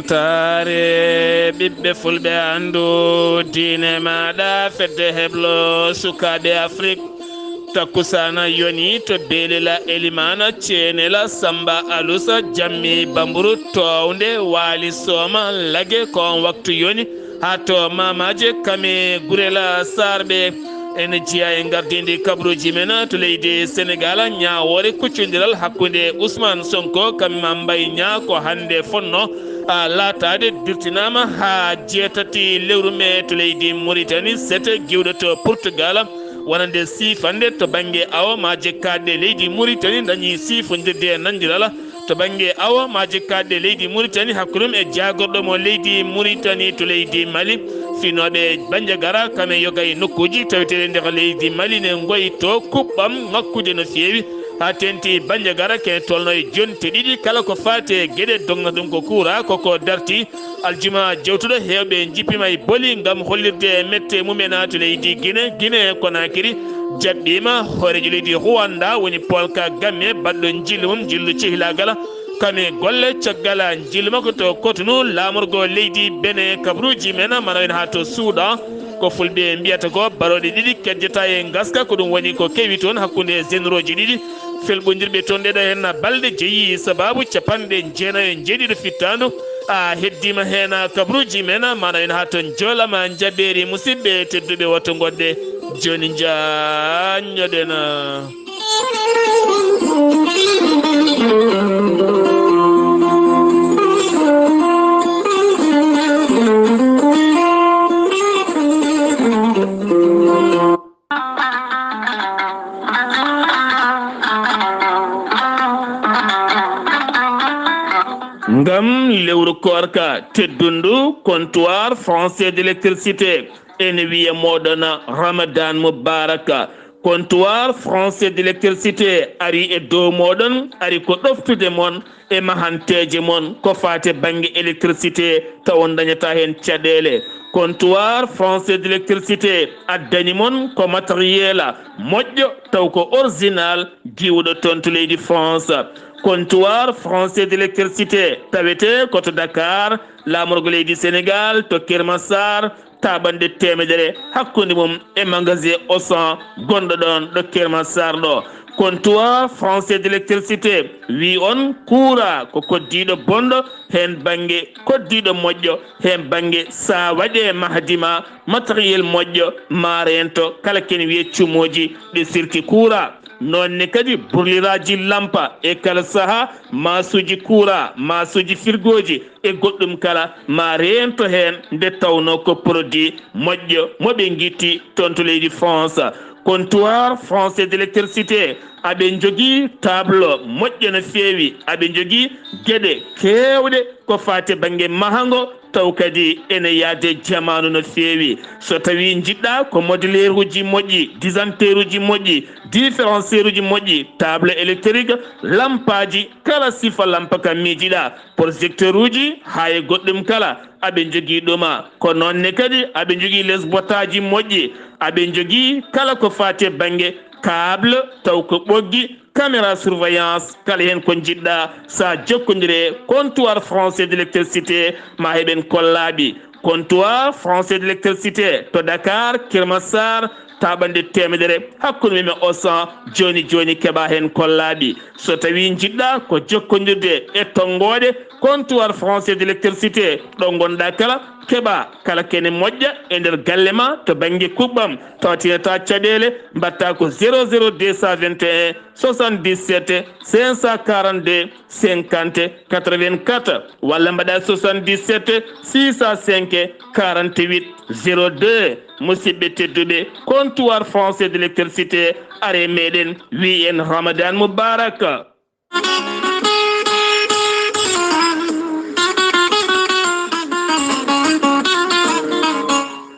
ɓamtare ɓiɓɓe fulɓe andu diine maɗa fedde heblo sukaɓe afrique takkusana yoni to beelila elimana ceenela samba alusa jammi bamburu towde waali sooma lage kon waktu yoni ha to mamaje kame gurela sarɓe ene jiya e gardidi kabruji men to leydi sénégal ñawore kuccodiral hakkude ousmane sonko kamma mbay ña ko hande fonno laatade dirtinama ha jeetati lewru me to leydi mauritanie sete giwɗo to portugal wonande sifande to banggue awa ma jekkade leydi mauritanie dañi sifodirde e nandiral to banggue awa ma jekkade leydi mauritanie hakkudum e jagorɗo mo leydi mauritanie to leydi mali finoɓe bandiagara kame yogay nokkuji taweteɗe nder leydi mali ne goyi to kuɓɓam ngakkude no fewi ha tenti bandiagara kene tolno e jonte ɗiɗi kala ko fate gueɗe dogna ɗum ko kuura koko darti aljuma jewtuɗo hewɓe jippima e booli gam hollirde mette mumen to leydi guine konakiri jaɓɓima hoorejo leydi rwanda woni polka gamme baɗɗo jillu mum jillu cehlagala kame golle caggal jillu makko to Cotonou lamorgo leydi bene kabruji men mana en ha to Soudan ko fulɓe mbiyata ko baroɗe ɗiɗi kedjata e gaska ko ɗum woni ko kewi toon hakkude généraux ji ɗiɗi felɓodirɓe toon ɗeɗo hen balɗe jeeyi sababu capanɗe jeenayo e jeeɗiɗo fittandu heddima hen kabruji men mana en ha toon joolama jaɓɓeri musidɓe tedduɓe wotto goɗɗe joni jañoɗen ngam lewru korka teddundu comptoir français d'électricité ene wiya moɗon ramadan moubaraka comptoir français d'électricité ari e dow moɗon ari ko ɗoftude mon e mahanteje mon ko fate banggue électricité tawon dañata hen caɗele comptoir français d'électricité addani mon ko matériel moƴƴo taw ko original diwɗo toon to leydi france comptoir français d'électricité tawete koto Dakar lamorgo leydi Sénégal to Kermassar taɓande temedere hakkude mum e magasin Auchan gonɗo ɗon ɗo Kermassar ɗo comptoir français d'électricité wi on kuura ko koddiɗo bonɗo hen banggue koddiɗo moƴƴo hen banggue sa waɗe mahdima matériel moƴƴo ma rento kala ken wiye cumoji ɗi sirki kuura nonne kadi burliraji lampa e kala saaha masuji kuura masuji firgoji e goɗɗum kala ma rento hen nde tawno ko produit moƴƴo moɓe guitti toon to leydi france comptoir français d'électricité aɓe jogui table moƴƴo no fewi aɓe jogui gueɗe kewɗe ko fate banggue mahango taw kadi ene yaade jamanu no fewi so tawi jiɗɗa ko modulaire uji moƴƴi disanteur uji moƴƴi différencier uji moƴƴi table électrique lampaji kala sifa lampa kam miijiɗa projecteur uji ha e goɗɗum kala aɓe jogui ɗuma ko nonne kadi aɓe jogui les bottaji moƴƴi aɓe jogui kala ko fate banggue câble taw ko ɓoggi caméra surveillance kala hen ko jiɗɗa sa jokkodire comptoir français d'électricité ma heɓen kollaɓi comptoir français d'électricité to Dakar Kermassar taɓande temedere hakkude men Auchan joni keɓa hen kollaɓi so tawi jiɗɗa ko jokkodirde e tonggode comptoir français d'électricité ɗo gonɗa kala keɓa kala kene moƴƴa e nder galle ma to banggue kuɓɓam tawatinata caɗele mbatta ko 00221 77 542 50 84 walla mbaɗa 77 605 48 02 musidɓe tedduɓe comptoir français d'électricité are meɗen wi en ramadan moubaraka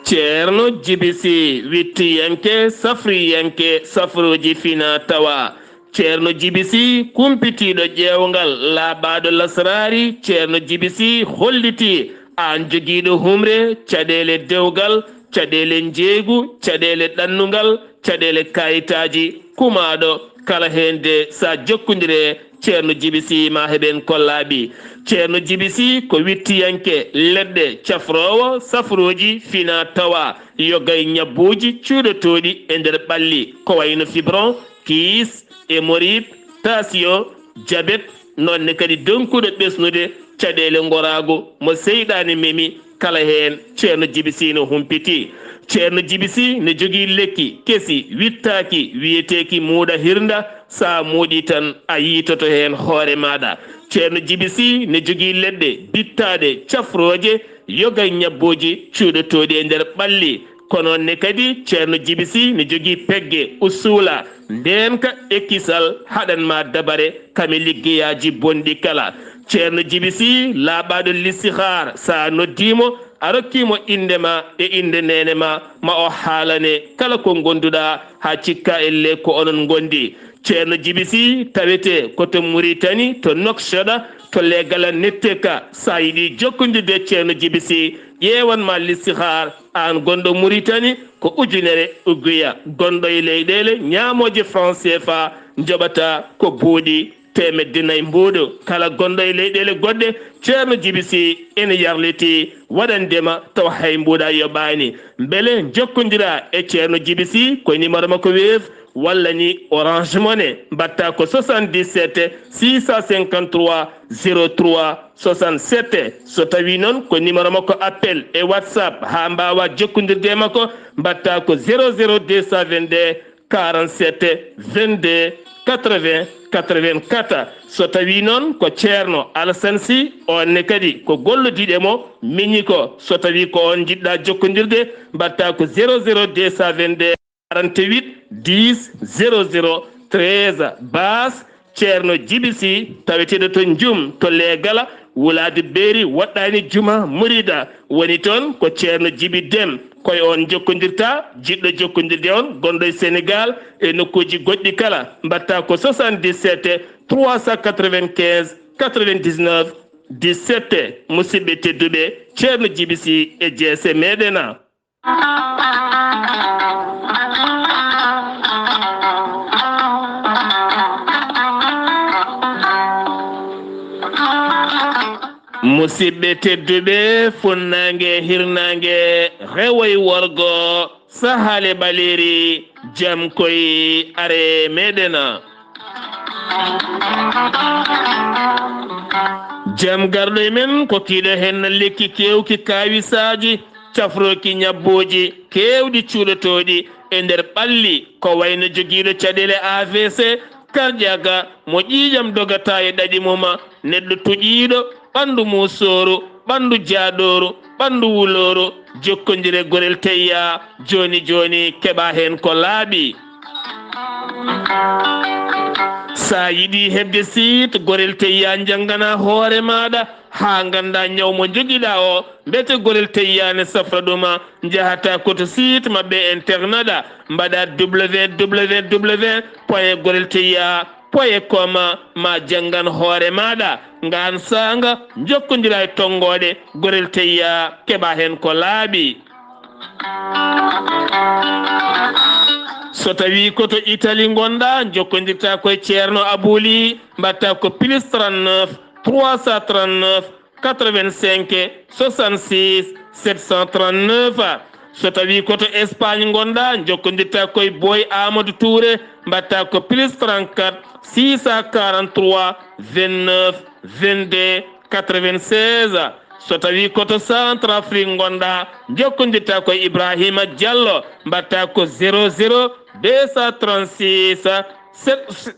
ceerno jibisi wittiyanke safriyanke safruji fina tawa ceerno jibisi kumpitiɗo ƴewgal laaɓaɗo lasrari ceerno jibisi holliti an joguiɗo humre caɗele dewgal caɗele jeegu caɗele ɗannugal caɗele kayitaji kumaɗo kala hende sa jokkodire ceerno jibisi ma heɓen kollaɓi. ceerno jibisi ko wittiyanke leɗɗe cafrowo safroji fina tawa yogay ñabbuji cuuɗotoɗi e nder ɓalli ko wayno fibron kiis hémorroïde tension diabète nonne kadi donkuɗo ɓesnude caɗele gorago mo seyɗani memi kala hen ceerno jibisi no humpiti. ceerno jibisi ne jogui lekki kesi wittaki wiyeteki muuɗa hirda sa muuɗi tan a yitoto hen hoore maɗa. ceerno jibisi ne jogui leɗɗe bittaɗe cafroje yogay ñabboji cuuɗotoɗi e nder ɓalli kono ne kadi ceerno jibisi ne jogui pegge usula ndenka ekkisal haɗanma dabare kami liggeyaji bonɗi kala. ceerno jibisi laaɓaɗo listihar sa noddimo a rokkimo indema e inde nenema ma o haalane kala ko gonduɗa ha cikka elle ko onon gondi. ceerno jibisi tawete koto Mauritanie to Nouakchott to legala netteka sa yiɗi jokkodirde ceerno jibisi ƴewanma listihar an gonɗo Mauritanie ko ujunere ugguya gonɗo e leyɗele ñamoje franc CFA joɓata ko buuɗi temedde nayyi mbuuɗo kala gonɗo e leyɗele goɗɗe ceerno jibisi ene yarliti waɗandema taw hay mbuuɗa yoɓani. beele jokkodira e ceerno jibisi ko numéro makko Wave walla ni Orange Money mbatta ko 77 653 03 67 so tawi noon ko numéro makko appel e WhatsApp ha mbawa jokkodirde makko mbatta ko 00222 47 22 80 84 so tawi noon ko ceerno Alassane Sy onne kadi ko gollodiɗe mo miñi ko so tawi ko on jiɗɗa jokkodirde mbatta ko 00222 48 10 00 13 bas ceerno jibisi taweteɗo to jum to leegala wulade beeri waɗɗani juma murida woni toon ko ceerno jibi dem koye on jokkodirta jiɗɗo jokkodirde on gonɗo e Sénégal e nokkuji goɗɗi kala mbatta ko 77 395 99 17 musidɓe tedduɓe ceerno jibisi e jeese meɗena. musidɓe tedduɓe funnangue hirnangue rewoy worgo sahale ɓaleri jam koye are meɗena. jam garɗo e men ko kiiɗo hen lekki kewki kawisaji cafroki ñabboji kewɗi cuuɗotoɗi e nder ɓalli ko wayno joguiɗo caɗele AVC karƴaga mo ƴiƴam dogata e ɗaɗi muma neɗɗo tuƴiɗo ɓandu musoro ɓandu jaaɗoru ɓandu wuloro jokkodire gorel teyya joni joni keɓa hen ko laaɓi. sa yiɗi hebde site gorel teyya janggana hoore maɗa ha ganda ñaw mo joguiɗa o mbete gorel teyya ne safra ɗuma jahata koto site mabɓe internet a mbaɗa www.gorelteyya.com ma janggan hoore maɗa ngan sanga jokkodira e tongoɗe gorel teyya keɓa hen ko laaɓi. so tawi koto Italie gonɗa jokkodirta koye ceerno Abouli mbatta ko plus 39 339 85 66 739 so tawi koto Espagne gonɗa jokkodirta koye Boy Amadou Touré mbatta ko plus 34 643 29 22 96 so tawi koto Centre Afrique gonɗa jokkodirta koye Ibrahima Diallo mbatta ko 00 236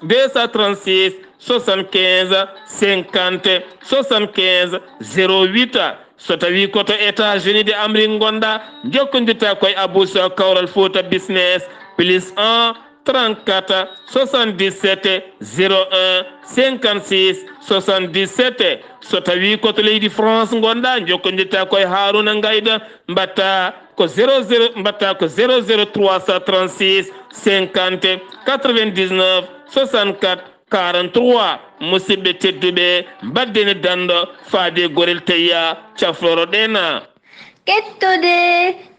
236 75 50 75 08 so tawi koto États-Unis de Amérique gonɗa jokkodirta koye Abousso Kawral Fouta Business plus 1 34 77 01 56 77 so tawi koto leydi France gonɗa jokkodirta koye Haruna Ngayda mbatta ko 00 mbatta ko 00 336 50 99 64 43 musidɓe tedduɓe mbaddene dando faade gorel teyya cafroro ɗena kettode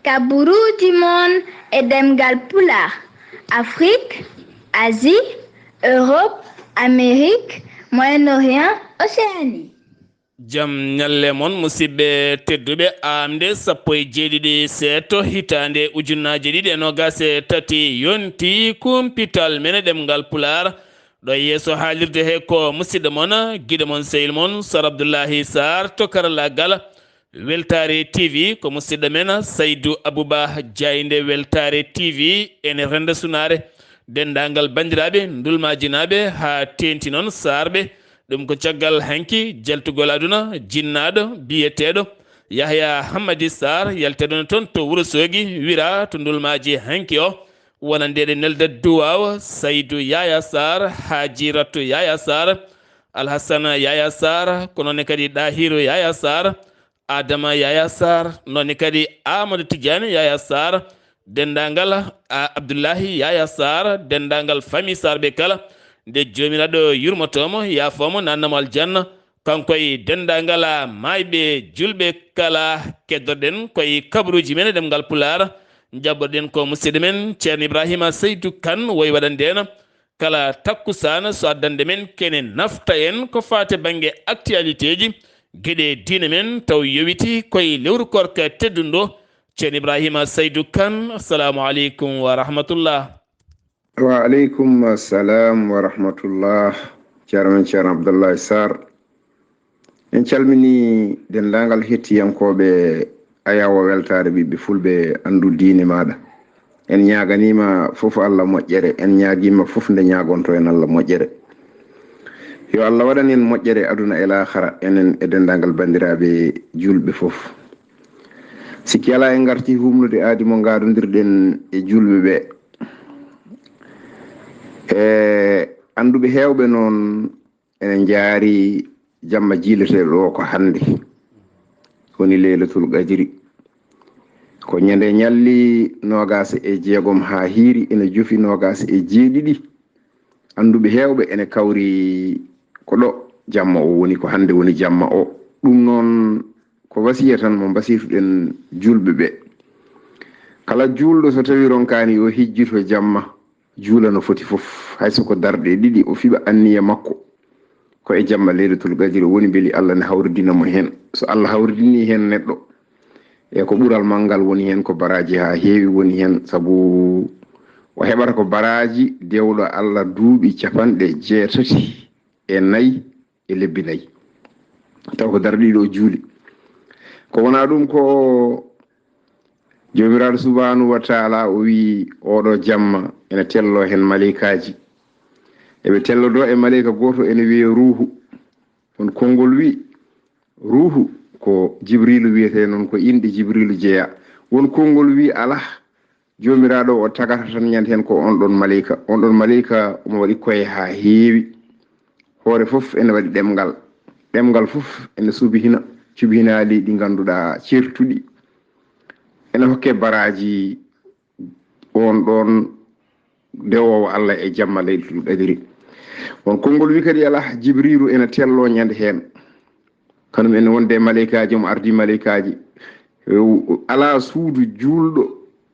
kaburuji mon e ɗemngal pulaar Afrique, Asie, Europe, Amérique, Moyen-Orient, Océanie. jam ñalle mon musidɓe tedduɓe amde sappo e jeeɗiɗi seeɗto hitande ujunnaje ɗiɗi e nogas e tati yonti kumpital mene ɗemngal pulaar ɗo yeeso haalirde he ko musidɗo moon guiɗo moon sehil moon Sar Abdullaahi Saar to karallagal weltare TV ko musidɗo men Saydou Abouba Diaynde weltare TV ene renda sunare dendagal bandiraɓe dulmajinaɓe ha tenti noon sarɓe ɗum ko caggal hanki jaltugol aduna jinnaɗo biyeteɗo Yahya Hammadi Saar yalteɗon toon to Wourossogui wira to dulmaji hanki o wonandeɗe nelde duwaw Saydou Yaya Saar Haji Ratto Yaya Saar Alhassana Yaya Saar ko noonne kadi Ɗahiru Yaya Saar Adama Yaya Saar noonne kadi Amadou Tidiane Yaya Saar dendagal Abdullahi Yaya Saar dendagal famille Saar ɓe kala nde jomiraɗo yurmotomo yafomo nannamo aljanna kankoye dendagal mayɓe julɓe kala keddoɗen koye kabaruji men ɗemgal pulaar jabboɗen ko musidɗo men ceerno Ibrahima Seydou Kane woyi waɗandena kala takkusana so addande men kene nafta en ko fate banggue actualité ji gueɗe diine men taw yowiti koye lewru korka tedduɗo ceerno Ibrahima Seydou Kane assalamu aleykum wa rahmatullah. Wa aleykum assalam wa rahmatullah. Ceerno Abdullaahi Saar en calmini dendagal hettiyankoɓe ayawo weltare ɓiɓɓe fulɓe andu diine maɗa en ñaganima fof Allah moƴƴere en ñaguima fof nde ñagonto en Allah moƴƴere yo Allah waɗan en moƴƴere aduna e lahara enen e dendagal bandiraɓe julɓe fof sikki ala en garti humnude aadi mo gadodirɗen e julɓe ɓe anduɓe hewɓe noon ene jaari jamma jiileteɗo ko hande woni leylatul qadiri ko ñande ñalli nogas e jeegom ha hiiri ene jofi nogas e jeeɗiɗi anduɓe hewɓe ene kawri ko ɗo jamma o woni ko hande woni jamma o ɗum noon ko wasiya tan mo basiytuɗen julɓe ɓe kala julɗo so tawi ronkani o hijjito jamma juula no foti fof hayso ko darɗe ɗiɗi o fiɓa anniya makko ko e jamma leylatul qadiri woni beeli Allah ne hawridina mo hen so Allah hawridini hen neɗɗo e ko ɓural mangal woni hen ko baraji ha heewi woni hen saabu o heɓata ko baraji dewɗo Allah duuɓi 94 e lebbi 4 taw ko darɗiɗi o juuli ko wona ɗum ko jomiraɗo subhanahu wa taala o wi oɗo jamma ene tello hen malikaji eɓe tellodo e malika goto ene wiye ruhu on konngol wi ruhu ko jibrilu wiyete noon ko inde jibrilu jeeya won konngol wi ala jomiraɗo o tagata tan ñande hen ko on ɗon malika omo waɗi koye ha heewi hoore fof ene waɗi ɗemgal fof ene subhinaali ɗi ganduɗa certuɗi ene hokke baraji on ɗon dewowo Allah e jamma leylatul qadiri on konngol wi kadi ala jibrilu ene tello ñande hen kanum ene wonde malikaji mo ardi malikaji ala suudu julɗo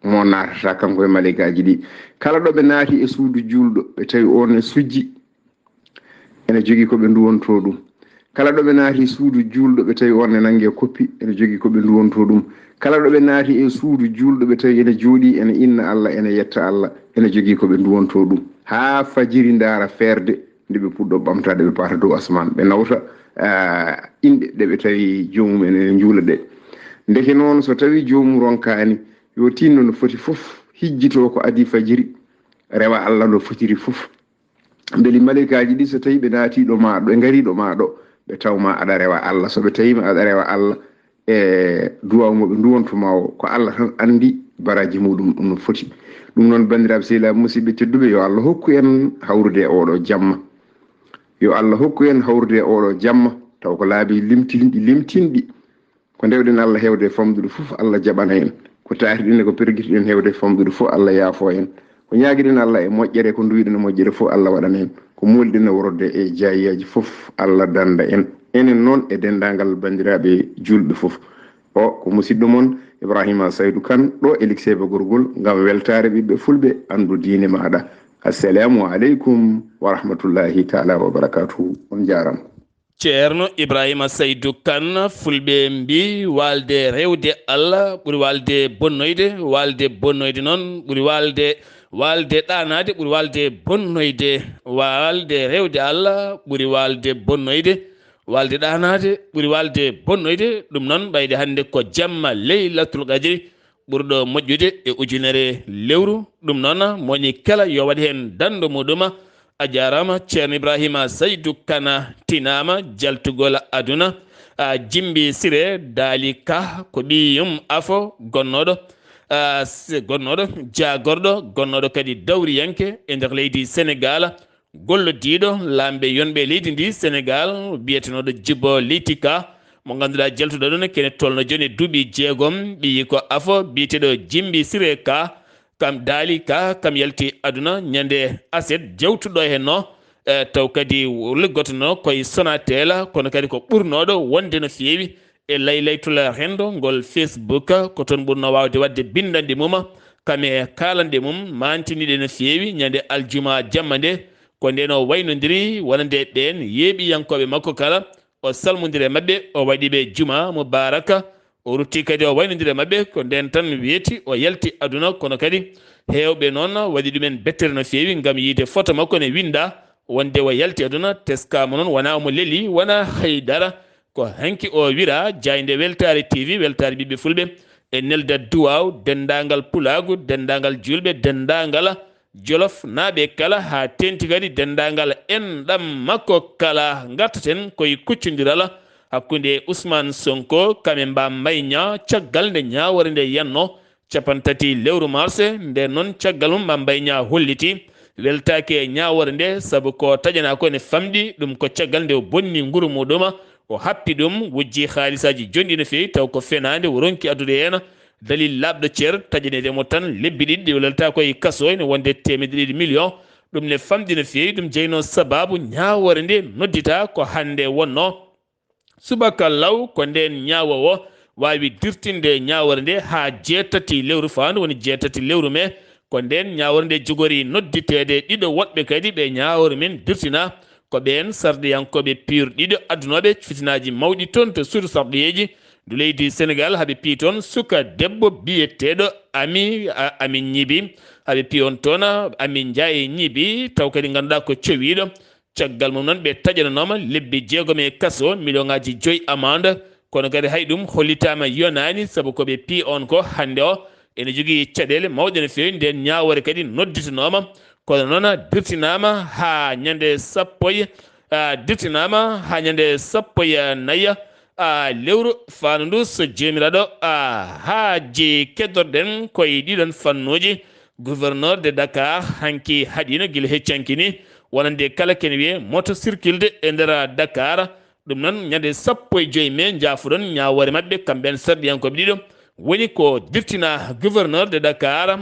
mo natata kanko e malikaji ɗi kala ɗo ɓe naati e suudu julɗo ɓe tawi on e sujji ene jogui ko ɓe duwonto ɗum kala ɗo ɓe naati suudu julɗo ɓe tawi on e nangue koppi ene jogui ko ɓe duwonto ɗum kala ɗo ɓe naati e suudu julɗo ɓe tawi ene jooɗi ene inna Allah ene yetta Allah ene jogui ko ɓe duwonto ɗum ha fajiri ndaara ferde nde ɓe puɗɗo ɓamtade ɓe paata dow asman ɓe nawta inɗe ɗe ɓe tawi jomum ene juula ɗe ndeke noon so tawi jomum ronkani yo tinno no foti fof hijjito ko adi fajiri rewa Allah no fotiri fof beeli malikaji ɗi so tawi ɓe naatiɗo ma ɗo ɓe gariɗo ma ɗo ɓe tawma aɗa rewa Allah soɓe tawima aɗa rewa Allah e duwaw mo ɓe duwontoma o ko Allah tan andi baraji muɗum ɗum no foti ɗum noon bandiraɓe sehilaɓe musidɓe tedduɓe yo Allah hokku en hawrude e oɗo jamma yo Allah hokku en hawrude e oɗo jamma taw ko laabi limtinɗi ko ndewɗen Allah hewde famdude fof Allah jaɓana en ko taatiɗen e ko perguitiɗen hewde famdude fof Allah yaafo en ko ñaguiɗen Allah e moƴƴere ko duwiɗen e moƴƴere fof Allah waɗana en ko molɗen e worode e jayiyaji fof Allah danda en enen noon e dendagal bandiraɓe julɓe fof o ko musidɗo moon Ibrahima Saydou Kane ɗo e liksebe gorgol ngam weltare ɓiɓɓe fulɓe andu diine maɗa assalamu aleykum wa rahmatullahi taala wa barakatuhu. On jarama. ceerno ibrahima saydou kane fulɓe mbi walde rewde allah ɓuuri walde bonnoyde noon ɓuuri walde ɗanade ɓuuri walde bonnoyde walde rewde allah ɓuuri walde bonnoyde walde ɗanade ɓuuri walde bonnoyde ɗum noon ɓayde hannde ko jamma leylatul qadri ɓurɗo moƴƴude e ujunere lewru ɗum noon moñi kala yo waɗi hen dando muɗuma a jarama ceerno ibrahima saydou kana tinama jaltugol aduna jimbi sire daali ka ko ɓiyum afo gonnoɗo jagorɗo gonnoɗo kadi dawriyanke e nder leydi sénégal gollodiɗo lamɓe yonɓe leydi ndi sénégal biyetenoɗo jibbo leyti ka mo ganduɗa jaltuɗo ɗon kene tolno joni duuɓi 6 ɓiyi ko afo biyeteɗo jimbi sire ka kam daali ka kam yalti aduna ñande aset jewtuɗo henno taw kadi liggotono koye Sonatel kono kadi ko ɓurnoɗo wonde no feewi e laylaytul rendo ngol Facebook ko toon ɓurno wawde wadde bindande mum kame kalande mum mantiniɗe no feewi ñande aljuma jamma nde ko nden o waynodiri wonande ɓen yeeɓiyankoɓe makko kala o salmodire mabɓe o waɗiɓe juma mubaraka o rutti kadi o waynodire mabɓe ko nden tan weeti o yalti aduna kono kadi hewɓe noon waɗi ɗumen bettere no feewi gam yiide photo makko ne winda wonde o yalti aduna teskama noon wona omo leeli wona haydara ko hanki o wira jayde weltare tv weltare ɓiɓɓe fulɓe e nelda duwaw dendagal pulagu dendagal julɓe dendagal jolof naaɓe kala ha tenti kadi dendagal enɗam makko kala gartaten koye kuccodiral hakkude Ousmane Sonko kame mba mbayña caggal nde ñawore nde yanno 30 lewru mars nde noon caggal mum mba mbayña holliti weltaki e ñawore nde saabu ko taƴana ko ne famɗi ɗum ko caggal nde o bonni nguru muɗum o happi ɗum wujji haalisaji jonɗi no fewi taw ko fenade o ronki addude hen dalil labɗo ceer taƴanedemo tan lebbi ɗiɗi o lelta koye kaso ne wonde 200 millions ɗum ne famɗi no fewi ɗum jeyno sababu ñawore nde noddita ko hande wonno subaka law ko nden ñawowo wawi dirtinde ñawore nde ha 6 lewru fandu woni 6 lewru me ko nden ñawore nde jogori nodditede ɗiɗo woɗɓe kadi ɓe ñawore men dirtina ko ɓen sardiyankoɓe pur ɗiɗo addunoɓe fitinaji mawɗi toon to suudu sardiyeji du leydi sénégal haaɓe pi toon suka debbo biyeteɗo ami ñiibi haaɓe pi on toon ami ndiaye ñiibi taw kadi ganduɗa ko cowiɗo caggal mum noon ɓe taƴananoma lebbi 6 e kaso million ngaji 5 amende kono kadi hay ɗum hollitama yonani saabu koɓe pi on ko hande o ene jogui caɗele mawɗe no fewi nden ñawore kadi nodditanoma kono noon dirtinama ha ñande sappo e nayya lewru fandu ndu so jomiraɗo haaji keddorɗen koye ɗiɗon fannuji gouverneur de Dakar hanki haɗino guila heccankini wonande kala kene wiye moto circulde e nder Dakar ɗum noon ñande 15 mai jafuɗon ñawore mabɓe kamɓen sarɗiyankoɓe ɗiɗo woni ko dirtina gouverneur de Dakar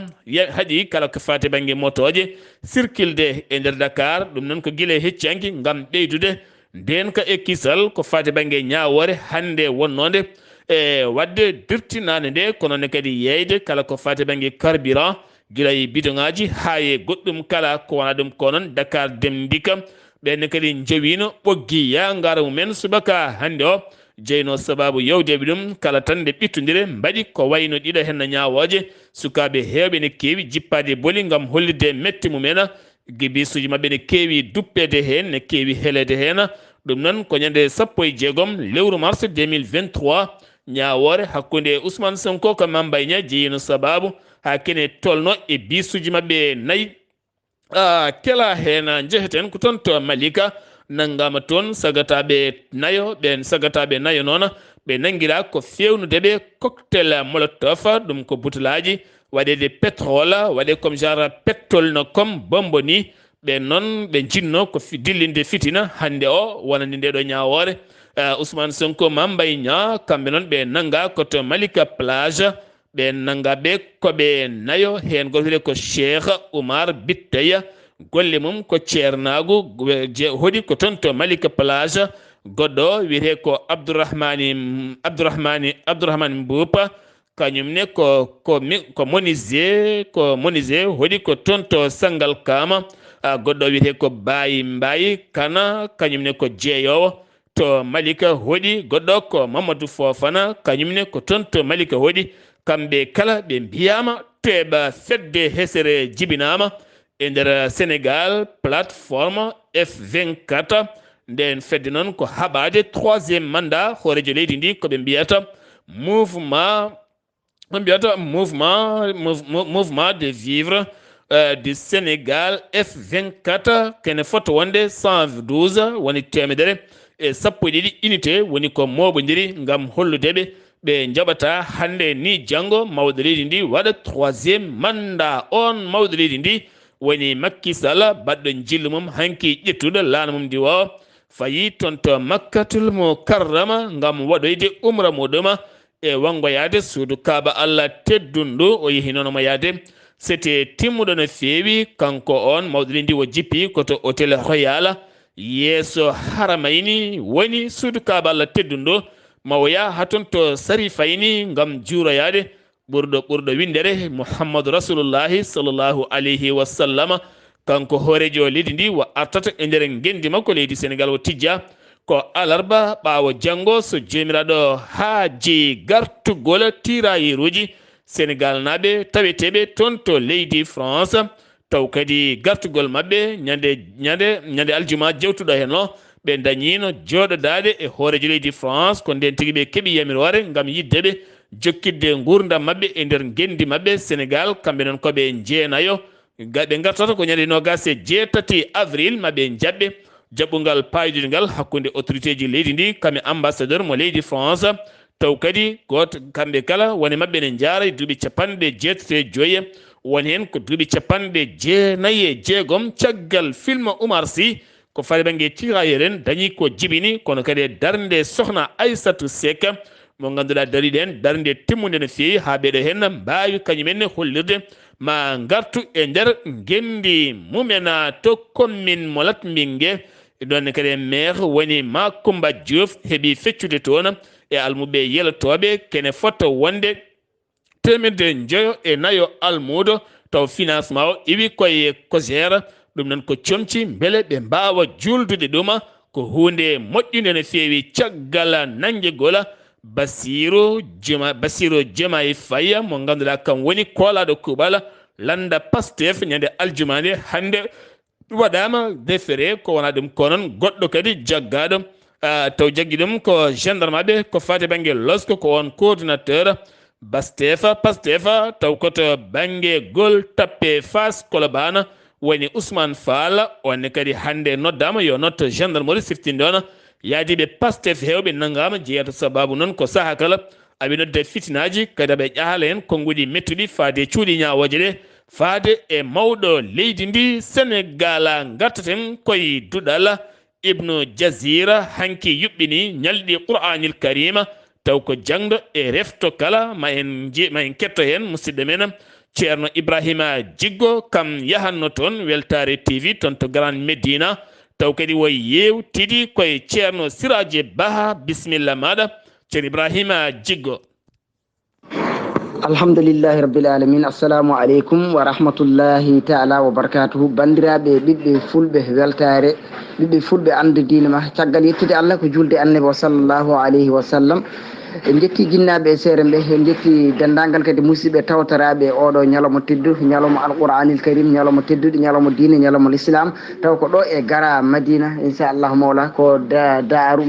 haɗi kala ko fati banggue motoje circulde e nder Dakar ɗum noon ko guila heccanki gam ɓeydude nden ka ekkisal ko fati banggue ñawore hande wonnode e wadde dirtinade nde kono ne kadi yeyde kala ko fati banggue carburant guila e bidon ngaji ha e goɗɗum kala ko wona ɗum ko noon Dakar Dem Dikka ɓenne kadi jawino ɓoggi ya ngara mumen subaka hande o jeyno sababu yewdeɓe ɗum kala tan nde ɓittodire mbaɗi ko wayno ɗiɗo henna ñawoje sukaɓe hewɓe ne kewi jippade booli gam hollide metti mumen bisuji mabɓe ne kewi duppede hen ne kewi helede hen ɗum noon ko ñande 16 lewru mars 2023 ñawore hakkude Ousmane Sonko ko Mame Mbaye Niang jeyino sababu ha kene tolno e bisuji mabɓe nayyi kela hen jeheten ko toon to Malika nanggama toon sagataɓe nayo noon ɓe nanguira ko fewnudeɓe cocktail molotov ɗum ko butelaji waɗede pétrole waɗe comme genre petrol no comme bombo ni ɓe noon ɓe jinno ko dillinde fitina hande o wonande ndeɗo ñawore Ousmane Sonko Mame Mbaye Niang kamɓe noon ɓe nanga koto Malika plage ɓe nangaɓe koɓe nayo hen goto ko Cheikh Oumar Bitteya golle mum ko ceernagu hoɗi ko toon to Malika plage goɗɗo wiyete ko Abdourahmane Mboupa kañumne ko monisé hoɗi ko tonto sangal kama goɗɗo wiyete ko mbayi kana kañumne ko jeeyowo to malika hoɗi goɗɗo ko mamadou fofana kañumne ko tonto malika hoɗi kamɓe kala ɓe mbiyama teɓa fedde hesere jibinama e nder sénégal plateforme F24 nden fedde noon ko haɓade 3e mandat hoorejo leydi ndi koɓe mbiyata mouvement de vivre du Sénégal F24 kene foto wonde 112 woni temedere e sappo e ɗiɗi unité woni ko moɓodiri ngam holludeɓe ɓe jaɓata hande ni janggo mawɗo leydi ndi waɗa 3e mandat on mawɗo leydi ndi woni Macky Sall baɗɗo jillu mum hanki ƴettuɗo laana mum ndi wawa fayi toon to Makkatul Mukarrama ngam waɗoyde umra muɗuma e wangoyade suudu kaaba Allah teddundu o yeehi noon omo yaade c'était timmuɗo no feewi kanko on mawɗo leydi ndi o jippi koto hôtel Royal yeeso haramayni woni suudu kaaba Allah teddundu mawo ya haton to sari fayni ngam juuroyade ɓurɗo windere Muhammadu Rasulullahi sallallahu alayhi wa sallam kanko hoorejo leydi ndi o artata e nder gendi makko leydi Sénégal o tijja ko alarba ɓaawo janggo so jomiraɗo haaji gartugol tirayiruji Sénégal naɓe taweteɓe toon to leydi France taw kadi gartugol mabɓe ñande aljuma jewtuɗo hen o ɓe dañino joɗodade e hoorejo leydi France ko nden tigui ɓe keeɓi yamirore gam yiddeɓe jokkidde gurdam mabɓe e nder gendi mabɓe Sénégal kamɓe noon koɓe jeenayo ɓe gartata ko ñande 27 avril maɓe jaɓɓe jaɓɓugal paydude ngal hakkude autorité ji leydi ndi kamɓe ambassadeur mo leydi France taw kadi goto kamɓe kala woni mabɓe ne jaara duuɓi 75 woni hen ko duuɓi 96 caggal film Oumar Sy ko fari banggue tirailleur en dañi ko jibini kono kadi e darde sohna Aissatou Seck mo ganduɗa dariɗen darde timmude no feewi ha ɓeɗo hen mbawi kañumenne hollirde ma gartu e nder gendi mumen to commune mo Latmingué ɗonne kadi maire woni Macoumba Diouf heeɓi feccude toon e almuɓe yelotoɓe kene fotta wonde 904 almudo taw financement o iwi koye COJER ɗum noon ko comci beele ɓe mbawa juldude ɗuma ko hunde moƴƴude no feewi caggal nanguegol Bassirou Diomaye Faye mo ganduɗa kam woni koolaɗo kuuɓal landa Pastef ñande aljumande hande waɗama déféré ko wona ɗum ko noon goɗɗo kadi jaggaɗo taw jaggi ɗum ko gendarme aɓe ko fati banggue losko ko on coordinateur Pastef taw koto banggue gol tappe Fass Colobane woni Ousmane Fall on kadi hande noddama yo notto gendarmerie siftinde on yaadiɓe Pastef hewɓe naggama jeeyata sababu noon ko saaha kala aɓe nodde fitinaji kadi aɓe ƴahala hen konnguɗi mettuɗi faade cuuɗi ñawoje ɗe faade e mawɗo leydi ndi Sénégal gartaten koye duɗal Ibnu Jazira hanki yuɓɓini ñalɗi Qur'anil Karima taw ko jangɗo e refto kala ma en ketto hen musidɗo men ceerno Ibrahima Jiggo kam yahanno toon Weltare TV toon to Grande Médina taw kadi wo yewtidi koye ceerno Siraje Baha bisimilla maɗa ceerno Ibrahima Jiggo. alhamdulillahi rabbil alamin assalamu aleykum wa rahmatullahi taala wa barakatuhu bandiraɓe ɓiɓɓe fulɓe weltare ɓiɓɓe fulɓe ande diine ma caggal yettude Allah ko julde annabi o sallllahu alayhi wa sallam en jetti jinnaɓe e seere ɓe en jetti dendagal kadi musidɓe tawtoraɓe oɗo ñalawma teddu ñalawma alqouranil karim ñalawma tedduɗo ñalawma diine ñalawma l'islam taw ko ɗo e gara Madina inchallahu mawla ko daaru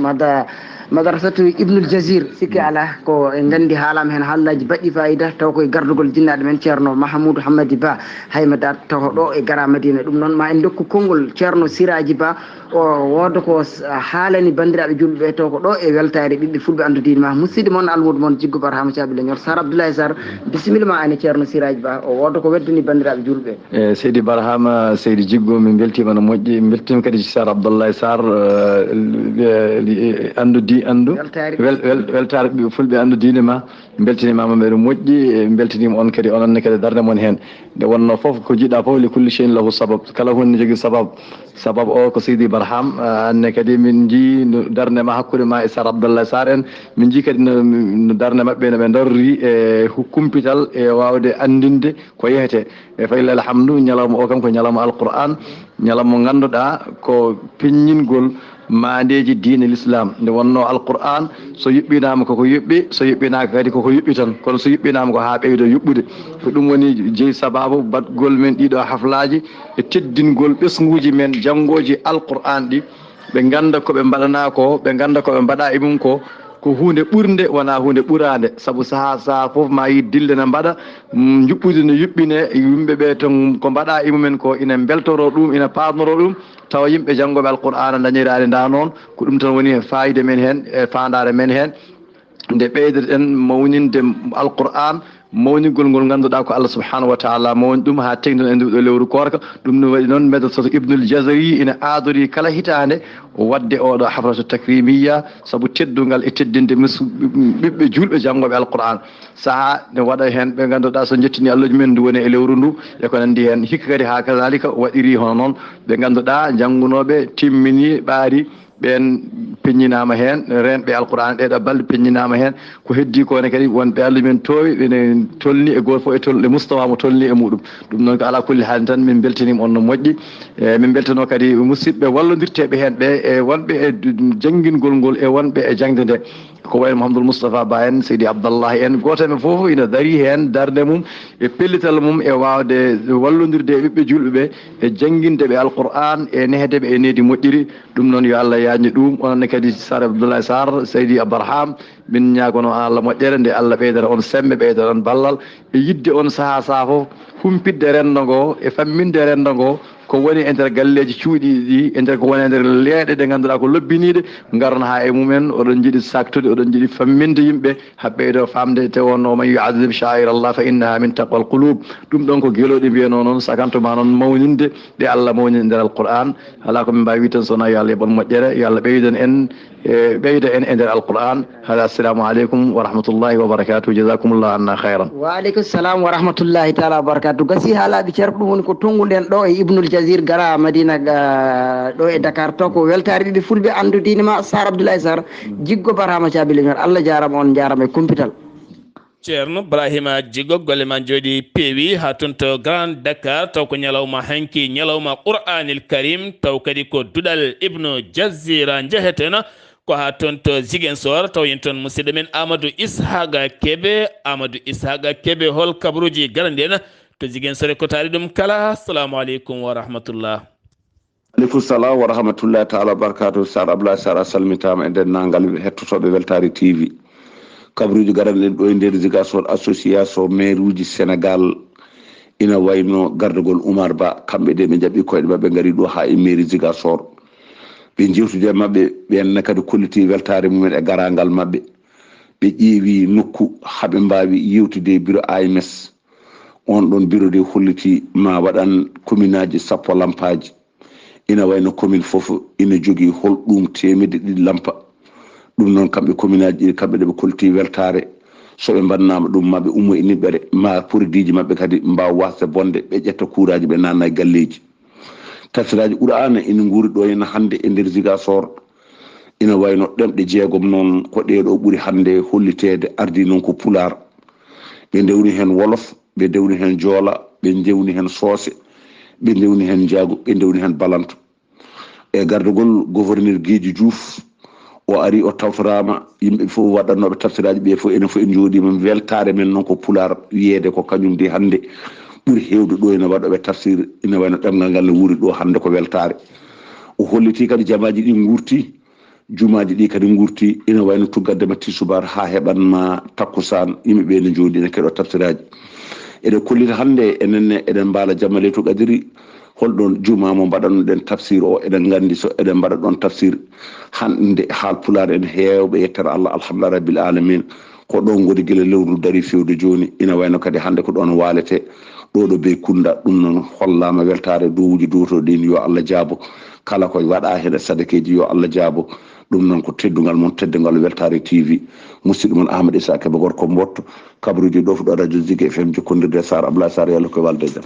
madrasatu Ibnul Jazir sikki ala ko en gandi haalama hen haallaji baɗɗi fayida taw koye gardugol jinnaɗo men ceerno Mahamoudou Hammadi Ba hayma dat taw ɗo e gara Madina ɗum noon ma en dokku konngol ceerno Siraji Ba o wooda ko haalani bandiraɓe julɓeɓe taw ko ɗo e weltare ɓiɓɓe fulɓe andudine ma musidɗo moon almudo moon Jiggo Barhama Thiaby Leñol Sar Abdoulahi Sar bisimilla ma ane ceerno Siraji Ba o wooda ko weddani bandiraɓe julɓe seydi Barhama seydi Jiggo min beltima no moƴƴi min beltima kadi Sar Abdoulahi Sar andudi ji andu weltare ɓe fulɓe andu diine ma beltinimama mbeɗo moƴƴi beltinima on kadi ononne kadi darde mon hen nde wonno foof ko jiiɗa foof li kulli cheyin lahu sabab kala hunde jogui sabab o ko seydi barham anne kadi min ji darde ma hakkude ma e Sar Abdullaahi Saar en min ji kadi no darde mabɓe no ɓe darri e kumpital e wawde andinde ko yehete e fa illah alhamdu ñalawma o kam ko ñalawma alquran ñalawma mo ganduɗa ko peññingol mandeji diine l'islam nde wonno alquran so yuɓɓinama koko yuɓɓi so yuɓɓinaka kadi koko yuɓɓi tan kono so yuɓɓinama ko ha ɓeydo yuɓɓude ko ɗum woni jeeyi sababu batgol men ɗiɗo haflaji e teddingol ɓesguji men janggoji alquran ɗi ɓe ganda koɓe mbaɗana ko ɓe ganda koɓe mbaɗa e mum ko hunde ɓurde wona hunde ɓurade saabu saaha foof ma yi dille ne mbaɗa juɓɓude ne yuɓɓine yimɓeɓe ton ko mbaɗa e mumen ko ina beltoro ɗum ina pamnoro ɗum tawa yimɓe janggoɓe alqur'ana dañirade nda noon ko ɗum tan woni fayida men hen e fandare men hen nde ɓeydeɗen mawninde alqur'an mawnigol ngol ganduɗa ko Allah subhanahu wa ta'ala mawni ɗum ha tegnon e nduɗo lewru korka ɗum no waɗi noon méthode soto ibnul jazari ina adori kala hitande wadde oɗo hafratu takrimiya saabu teddugal e teddinde ɓiɓɓe julɓe janggoɓe alqur'an saaha ne waɗa hen ɓe ganduɗa so jettini alluji men ndu woni e lewru ndu e ko nandi hen hikka kadi ha kadalika waɗiri hono noon ɓe ganduɗa janggunoɓe timmini ɓaari ɓen peññinama hen renɓe alqur'an ɗeɗo balɗe peññinama hen ko heddi kone kadi wonɓe Allah men towi ɓene tolni e goto foof e tolde Moustapha mo tolni e muɗum ɗum noon ko ala kulli haali tan min beltanima on no moƴƴi e min beltano kadi musidɓe wallodirteɓe hen ɓe e wonɓe e jangguingol ngol e wonɓe e jangde nde ko wayno Mouhamadoul Moustapha Ba en Seydi Abdullahi en goto men foof ina daari hen darde mum e pellital mum e wawde wallodirde e ɓiɓɓe julɓe ɓe e jangguinde ɓe alqur'an e nehedeɓe e needi moƴƴiri ɗum noon yo Allah yajni ɗum ononne kadi Sar Abdullaahi Saar Seydi Barham min ñagono Allah moƴƴere nde Allah ɓeydata on sembe ɓeydata on ballal e yidde on saaha foof humpidde rendo ngo e famminde rendo ngo ko woni e nder galleji cuuɗi ɗi e nder ko woni e nder leeɗe ɗe ganduɗa ko lobbiniɗe garna ha e mumen oɗon jiiɗi saktude oɗon jiiɗi famminde yimɓe ha ɓeydo famde te wonno man yu'azzim sha'air Allah fa innaha min taqwal qulub ɗum ɗon ko gueloɗe mbiyano noon sakantuma noon mawninde ɗe Allah mawninde nder alquran ala ko min mbawi wi tan sowona yo Allah heɓon moƴƴere yo Allah ɓeydan en ɓeyda en e nder alquran hada assalamu aleykum wa rahmatullahi wa barakatuh jazakumullahu anna khayran wa aleykum salam wa rahmatullahi taala wa barakatuh gasi haalaɓe ceerno ɗum woni ko tonguɗen ɗo e ibnul jazir gara madina ɗo e Dakar to ko weltare ɓiɓe fulɓe andudinima Sar Abdullaahi Saar jiggo barhama caabilimer Allah jarama on jarama e kumpital ceerno Ibrahima Djigo golle ma jooɗi peewi ha toon to Grand Dakar taw ko ñalawma hanki ñalawma Qur'anil Karim taw kadi ko duɗal Ibnu Jazira jehetena ko ha toon to Ziguinchor taw yen toon musidɗo men Amadou Ishaga Kebe hol kabaruji garandi en to Ziguinchor ko taari ɗum kala assalamu aleykum wa rahmatullah. aleykum salam wa rahmatullahi taala wa barakatuh. Sar Abdullaahi Saar a salmitama e dennangal hettotoɓe Weltare TV kabaruji garanɗen ɗo e nder Ziguinchor association maire uji Sénégal ina wayno gardugol Oumar Ba kamɓe de ɓe jaɓi koyɗe mabɓe gari ɗo ha e mairie Ziguinchor ɓe jewtude mabɓe ɓenne kadi kolliti weltare mumen e garangal mabɓe ɓe ƴeewi nokku haɓe mbawi yewtude e bureau AMS on ɗon bureau de holliti ma waɗan commune aji sappo lampaji ina wayno commune foof ina jogui holɗum temedde ɗiɗi lampa ɗum noon kamɓe commune aji ɗi kamɓe ɗeɓe kolliti weltare soɓe mbannama ɗum maɓe ummo e niɓɓere ma produit ji mabɓe kadi mbawa wasde bonde ɓe ƴetta couraji ɓe nanna e galleji tafsiraji Qur'ana ina guuri ɗo henna hande e nder Ziguinchor ina wayno ɗemɗe jeegom noon ko ɗeɗo ɓuuri hande hollitede ardi noon ko pulaar ɓe dewni hen wolof ɓe dewni hen joola ɓe dewni hen soose ɓe dewni hen jaago ɓe dewni hen balanto e gardugol gouverneur Guédji Diouf o ari o tawtorama yimɓe fof waɗannoɓe tafsiraji ɓe fof enen fof en jooɗima weltare men noon ko pulaar wiyede ko kañum de hande ɓuuri hewde ɗo ene waɗoɓe tafsir ina wayno ɗemngal ngal ne wuuri ɗo hande ko weltare o holliti kadi jamaji ɗi gurti jumaji ɗi kadi gurti ina wayno tuggadde ma tisubar ha heɓanma takkusan yimɓeɓe ne jooɗi ene keɗo tafsiraji eɗen kollita hande enenne eɗen mbaala jamma leytu qadiri holɗon juma mo mbaɗannoɗen tafsir o eɗen gandi so eɗen mbaɗa ɗon tafsir hande haal pulaar en hewɓe yettere Allah alhamdulillah rabbil alamin ko ɗon godi guila lewru dari fewde joni ina wayno kadi hande ko ɗon walete ɗoɗo be kunda ɗum noon hollama weltare dowuji duwoto ɗin yo Allah jaabo kala koye waɗa hen sadakeji yo Allah jaabo ɗum noon ko teddugal mon teddugal weltare TV musidɗo mon Ahmed Issa Kebe gorko mbotto kabruji ɗo fuɗo radio Zik FM jokkodirde Sar Abdoulahi Saar yalla koye walde jam.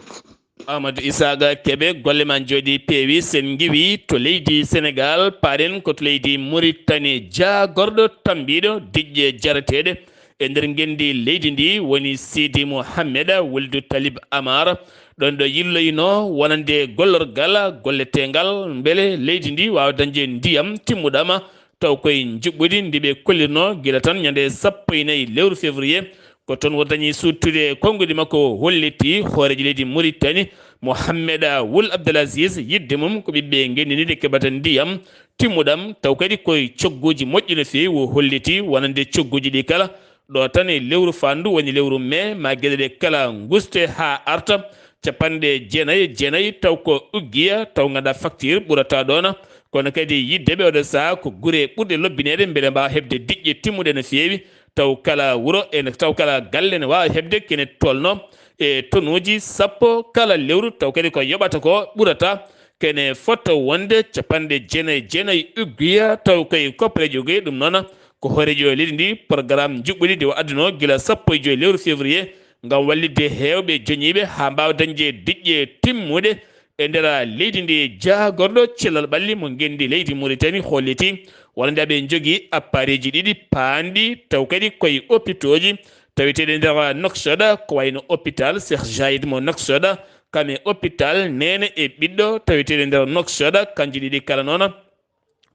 Amadou Isaga Kebe golle man jooɗi peewi sen giwi to leydi Sénégal paren ko to leydi Mauritanie jagorɗo tambiɗo diƴƴe jarateɗe e nder gendi leydi ndi woni Sidi Mouhamed Wuldu Talib Amar ɗon ɗo yilloyno wonande gollorgal golletegal beele leydi ndi wawa dañde ndiyam timmuɗama taw koye juɓɓudi ndiɓe kollirno guila tan ñande 14 lewru février ko toon wo dañi suttude konngudi makko holliti hooreji leydi Mauritanie Mouhamed Wul Abdelaziz yidde mum ko ɓiɓɓe gendinide keɓata ndiyam timmuɗam taw kadi koye cogguji moƴƴi no fewi wo holliti wonande cogguji ɗi kala ɗo tan e lewru fandu woni lewru mai ma gueɗe ɗe kala guste ha arta 49 taw ko uggiya taw ganduɗa facture ɓurata ɗona kono kadi yiddeɓe oɗo saaha ko guure ɓurɗe lobbinede beele mbawa hebde diƴƴe timmuɗe no fewi taw kala wuro ene taw kala galle ne wawa hebde kene tolno e tonnuji 10 kala lewru taw kadi ko yoɓata ko ɓurata kene fotta wonde 49 uggiya taw koye koppareji jogoyi ɗum noon ko hooreji o leydi ndi programme juɓɓudi nde o adduno guila 15 lewru février ngam wallidde hewɓe joñiɓe ha mbawa dañde diƴƴe timmuɗe e nder leydi ndi jagorɗo cellal ɓalli mo gendi leydi Mauritanie holliti wonande aɓe jogui appareil ji ɗiɗi panɗi taw kadi koye hôpitaux ji taweteɗe nder Nouakchott ko wayno hôpital Cheikh Zayed mo Nouakchott kam e hôpital nene e ɓiɗɗo taweteɗe nder Nouakchott kanji ɗiɗi kala noon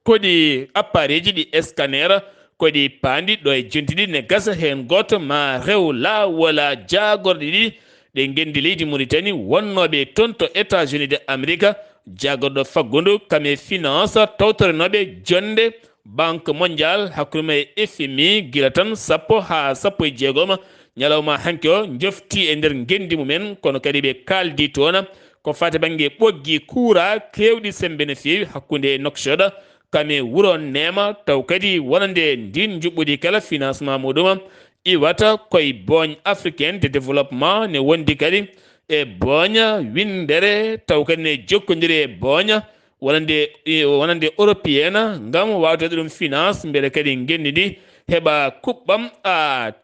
koɗi appareil ji ɗi scanner koɗi panɗi ɗo e jontiɗi ne gasa hen goto ma rew lawol jagorɗe ɗiɗi ɗe gendi leydi Mauritanie wonnoɓe toon to États-Unis de Amérique jagorɗo faggudu kam e finance tawtorenoɓe jonde banque mondial hakkude e FMI guila tan 10 ha 16 ñalawma hanke o jofti e nder gendi mumen kono kadi ɓe kaldi toon ko fate banggue ɓoggi kuura kewɗi sembe no fewi hakkude Nouakchott kam e wuro nema taw kadi wonande ndin juɓɓudi kala financement muɗum iwata koye bogne africaine de développement ne wondi kadi e bogne windere taw kadi ne jokkodiri e bogne wonande européenne ngam wawde ɗum finance beele kadi gendi ndi heɓa kuɓɓam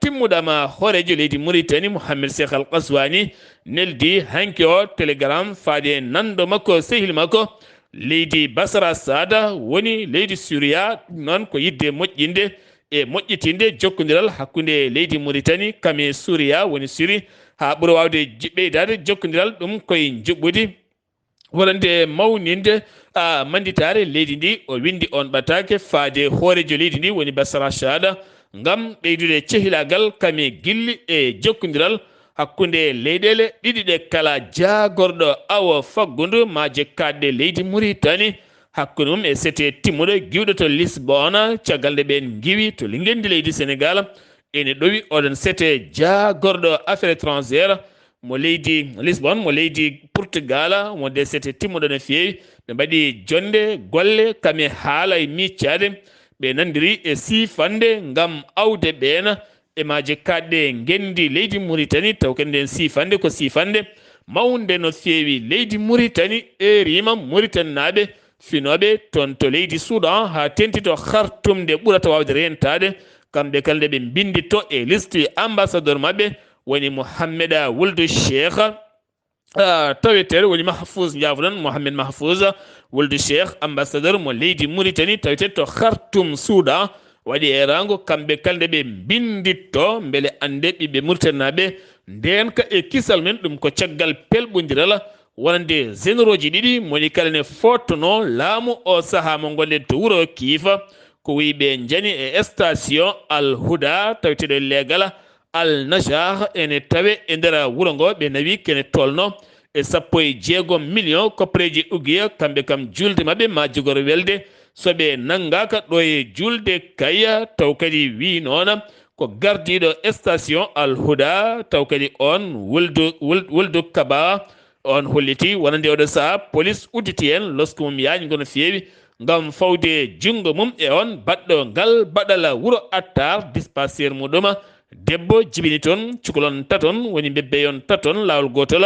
timmuɗama hoorejo leydi Mauritanie Mouhamed Cheikh Al Qaswani neldi hanke o télégramme faade nando makko sehil makko leydi Basra Sada woni leydi Syria noon ko yidde moƴƴinde e moƴƴitinde jokkodiral hakkude leydi Mauritanie kam e Syria woni Syrie ha ɓuura wawde ɓeydade jokkodiral ɗum koye juɓɓudi wonande mawninde manditare leydi ndi o windi on ɓatake faade hoorejo leydi ndi woni Basra Sada ngam ɓeydude cehilagal kam e gilli e jokkodiral hakkude leyɗele ɗiɗi ɗe kala jagorɗo awo faggudu ma jekkadɗe leydi Mauritanie hakkude mum e sete timmuɗo giwɗo to Lisbonne caggal nde ɓen giwi to gendi leydi Sénégal ene ɗowi oɗon sete jagorɗo affaire étrangère mo leydi Lisbonne mo leydi Portugal mo de sete timmuɗo no fewi ɓe mbaɗi jonde golle kame haala e miccade ɓe nandiri e sifande ngam awde ɓeena e maje kadɗe gendi leydi Mauritanie taw kadi nden sifande ko sifande mawnde no fewi leydi Mauritanie e rima Mauritanie naɓe finoɓe toon to leydi Soudan ha tentito hartumde ɓurata wawde rentade kamɓe kala nde ɓe bindito e liste ambassadeur mabɓe woni Mouhamed Wuldu Cheikh tawetere woni Mahfouz jafoɗon Mouhamed Mahfouz Wuldu Cheikh ambassadeur mo leydi Mauritanie tawete to Khartoum Soudan waɗi e rango kamɓe kala nde ɓe binditto beele ande ɓiɓɓe Mauritanie naɓe ndenka e kisal men ɗum ko caggal pelɓodiral wonande généraux ji ɗiɗi moni kala ne fottono laamu o saaha mo gonɗen to wuuro Kiifa ko wiɓe jani e station Al Huda taweteɗo leegal Al Najar ene tawe e nder wuuro ngo ɓe nawi kene tolno e 16 million koppareji ugiya kamɓe kam julde mabɓe ma jogoro welde soɓe nanggaka ɗo e julde kaya taw kadi wi noon ko gardiɗo station Al Huda taw kadi on wuldu kaba on holliti wonande oɗo saaha police udditi en lorsque mum yañi gono fewi ngam fawde jungo mum e on baɗɗo ngal baɗala wuuro attar dispensaire muɗum debbo jibini toon cukalon taton woni bebbeyon taton lawol gotol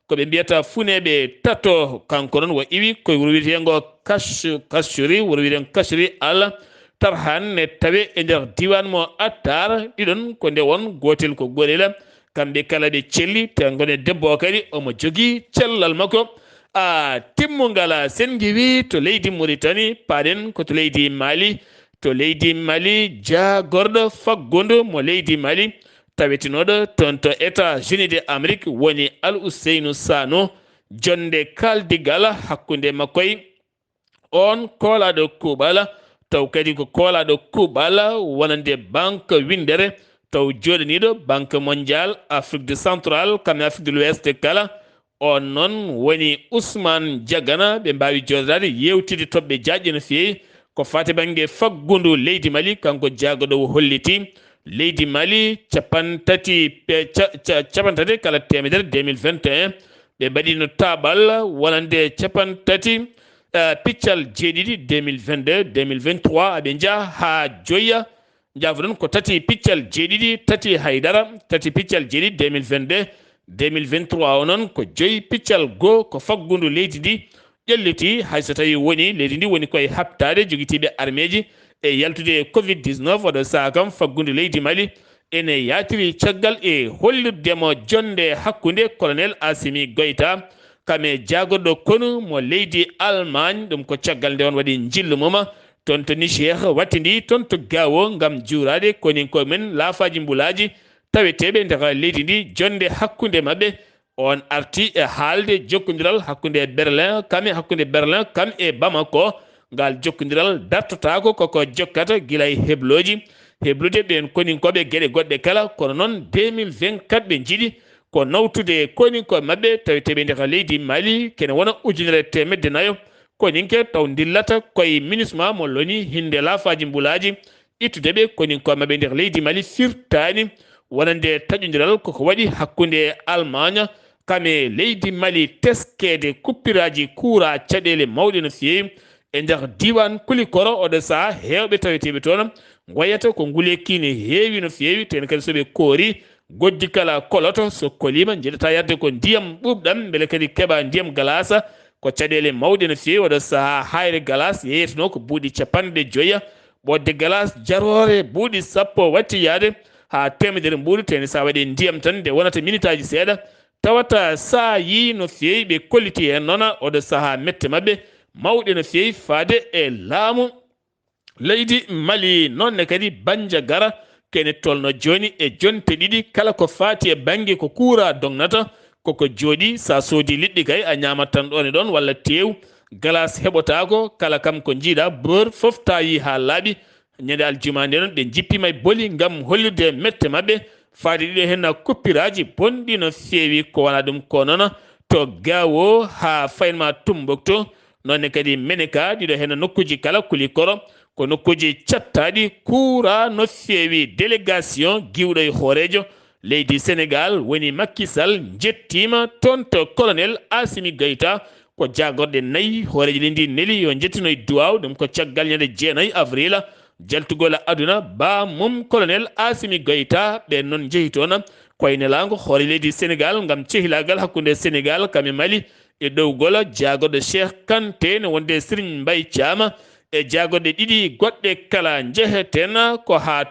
koɓe mbiyata funeɓe tato kanko noon wo iwi koye wuro wiyetengo kashuri wuro wiyeten kashuri ala tarhan ne tawe e nder diwan mo attar ɗiɗon ko nde won gotel ko gorela kamɓe kala ɓe celli te gone debbo kadi omo jogui cellal makko timmugal sen giwi to leydi Mauritanie paɗen ko to leydi Mali jagorɗo faggudu mo leydi Mali tawetinoɗo toon to États-Unis d'Amérique woni Al Ousseynou Sano jonde kaldigal hakkude makkoy on koolaɗo kuuɓal taw kadi ko koolaɗo kuuɓal wonande banque windere taw joɗaniɗo banque mondial Afrique du Central kamɓe Afrique de l'Ouest kala on noon woni Ousmane Diagana ɓe mbawi jodade yewtide toɓɓe jaƴƴe no fewi ko fati banggue faggudu leydi Mali kanko jagoɗo holliti leydi Mali capantati kala temedere 2021 ɓe mbaɗino taɓal wonande capantati piccal jeeɗiɗi 2022 2023 aɓe jaa ha joyya jafoɗon ko tati piccal jeeɗiɗi tati haydara tati piccal jeeɗiɗi 2022 2023 onon ko joyi piccal goo ko faggudu leydi ndi ƴelliti hayso tawi woni leydi ndi woni koye habtade joguitiɓe armeji e yaltude covid-19 oɗo saaha kam faggudu leydi Mali ene yatiri caggal e hollirdemo jonde hakkude colonel Assimi Goïta kame jagorɗo konu mo leydi Allemagne ɗum ko caggal nde on waɗi jillu muma toon to Niger wattidi toon to Gawo gam juurade koninkoye men laafaji mbulaji taweteɓe nder leydi ndi jonde hakkude mabɓe on arti e haalde jokkodiral hakkude Berlin kam e Bamako ngal jokkodiral dartotako koko jokkata guilay hebloji heblude ɓen koninkoɓe gueɗe goɗɗe kala kono noon 2024 ɓe jiiɗi ko nawtude koninkoɓe mabɓe taweteɓe nder leydi Mali kene wona 1.4 koninke taw dillata koye MINUSMA mo loni hinde laafaji mbulaji ittudeɓe koninkoɓe mabɓe nder leydi Mali firtani wonande taƴodiral koko waɗi hakkude Allemagne kame leydi Mali teskede kuppiraji kuura caɗele mawɗe no fewi e nder diwan Kulikoro oɗo saaha hewɓe taweteɓe toon goyata ko nguleki ne heewi no fewi ten kadi soɓe koori gojji kala koloto so kolima jeɗata yarde ko ndiyam ɓuɓɗam beele kadi keeɓa ndiyam galasa ko caɗele mawɗe no fewi oɗo saaha hayre galas yeyetano ko buuɗi 50 ɓodde galas jarore buuɗi 10 watti yaade ha temedere mbuɗu teni sa waɗi ndiyam tan nde wonata minute aji seeɗa tawata sa yi no fewi ɓe kolliti hen noon oɗo saaha mette mabɓe mawɗe no fewi faade e laamu leydi Mali nonne kadi Bandiagara kene tolno joni e jonte ɗiɗi kala ko fati e banggue ko kuura dongnata koko jooɗi sa soodi liɗɗi kay a ñamat tan ɗon e ɗon walla tew glace heɓotako kala kam ko jiiɗa beurre foof ta yi ha laaɓi ñande aljuma nde noon ɓe jippima e booli gam hollirde mette mabɓe faade ɗiɗo hen kuppiraji bonɗi no fewi ko wona ɗum ko noon to Gawo ha faynma Tombouctou nonne kadi Menaka ɗiɗo hen nokkuji kala Kulikoro ko nokkuji cattaɗi kuura no fewi délégation giwɗo e hoorejo leydi Sénégal woni Macky Sall jettima toon to colonel Assimi Goïta ko jagorɗe 4 hoorejo lendi neeli yo jettino e duwaw ɗum ko caggal ñande 9 avril jaltugol aduna ba mum colonel Assimi Goïta ɓe noon jeehi toon koye nelago hoore leydi Sénégal gam cehilagal hakkude Sénégal kame Mali e ɗowgol jagorɗo Cheikh Kanté ne wonde Serigne Mbaye Thiam e jagorɗe ɗiɗi goɗɗe kala jeheten ko ha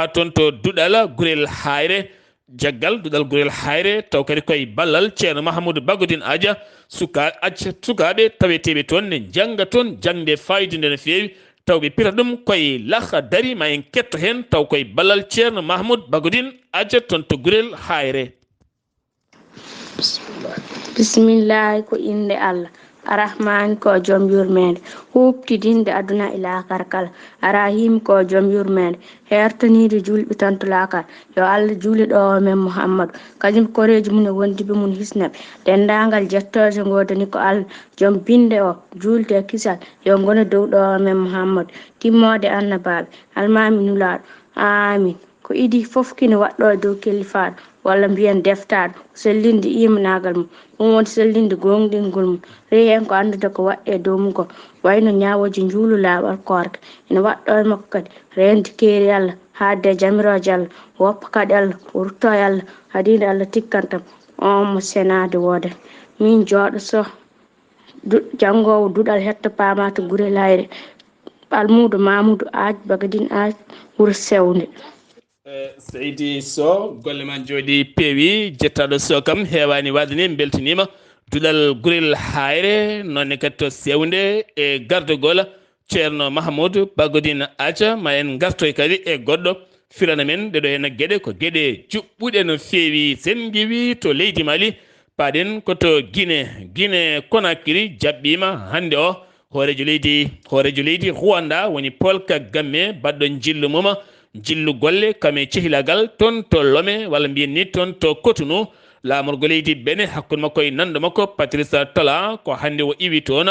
toon to duɗal gurel hayre jaggal duɗal gurel hayre taw kadi koye ballal ceerno Mahamoudou Bagodine Adja sukaɓe taweteɓe toon ne jangga toon jangde fayidinde no fewi taw ɓe pita ɗum koye lahadari ma en ketto hen taw koye ballal ceerno Mahamoudou Bagodine Adja toon to gurel hayre. Bismillahi ko inde Allah arrahmani ko joom yurmede huɓtidinde aduna ila karkala arahim ko joom yurmede hertanide julɓe tantulakal yo Allah juuliɗo men Muhammadu kañum koreji mum e wondiɓe mum hisnaɓe dendagal jettoje godani ko Allah joom binde o juulde kisal yo gona dow ɗo men Muhammadu timmode annabaɓe almami nulaɗo amin ko idi foof kine waɗɗo e dow kellifaɗo walla mbiyen deftaɗo sellinde imanagal mum ɗum woni sellinde gonɗingol mum rewi hen ko andude ko waɗɗe dow mum ko wayno ñawoji juulu laaɓal korka ene waɗɗo e makko kadi rende keeri Allah haadde jamiroje Allah woppa kadi Allah o rutto e Allah haadide Allah tikkantam on mo senade wooda min jooɗo so jangowo duɗal hetta pamata gure layre almudo mamoudou aj bagadin aj wuro sewnde seydi so golle ma jooɗi peewi jettaɗo so kam hewani wadde ni beltanima duɗal gurel hayre nonne kadi to sewnde e gardogol ceerno mahamoudou bagodine athia ma en gartoy kadi e goɗɗo firana men ɗeɗo henna gueɗe ko gueɗe juɓɓuɗe no feewi sen giwi to leydi mali paɗen koto guine Conakry jaɓɓima hande o hoorejo leydi Rwanda woni Paul Kagame baɗɗo jillu mum jillu golle kame cehilagal toon to Lomé walla mbiyen ni toon to Cotonou lamorgo leydi Bénin hakkude makko e nando makko Patrice Talon ko hande o iwi toon